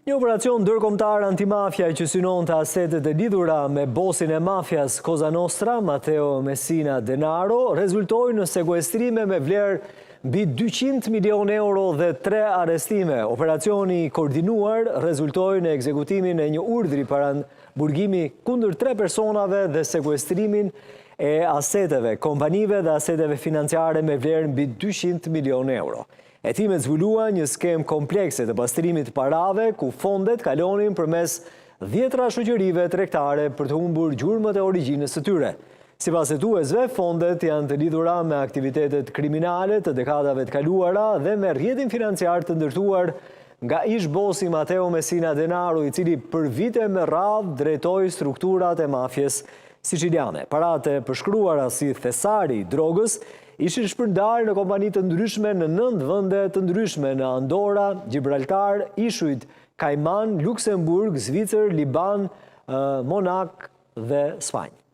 Një operacion ndërkombëtar antimafia që synonte asetet e lidhura me bosin e mafias Cosa Nostra, Matteo Messina Denaro, rezultoi në sekuestrime me vlerë mbi 200 milion euro dhe 3 arrestime. Operacioni i koordinuar rezultoi në ekzekutimin e një urdhri paraburgimi kundër 3 personave dhe sekuestrimin e aseteve, kompanive dhe aseteve financiare me vlerë mbi 200 milion euro. Hetimet zbuluan një skem komplekse të pastrimit parave, ku fondet kalonin përmes 10 shoqërive tregtare për të humbur gjurmët e origjinës së tyre. Sipas hetuesve, fondet janë të lidhura me aktivitetet kriminale të dekadave të kaluara dhe me rrjetin financiar të ndërtuar nga ish-bosi Matteo Messina Denaro, i cili për vite me radhë drejtoi strukturat e mafjes siciliane. Paratë përshkruara si thesari i drogës ishin shpërndarë në kompani të ndryshme në 9 vende të ndryshme në Andorra, Gibraltar, Ishujt, Kajman, Luksemburg, Zvicër, Liban, Monak dhe Spanjë.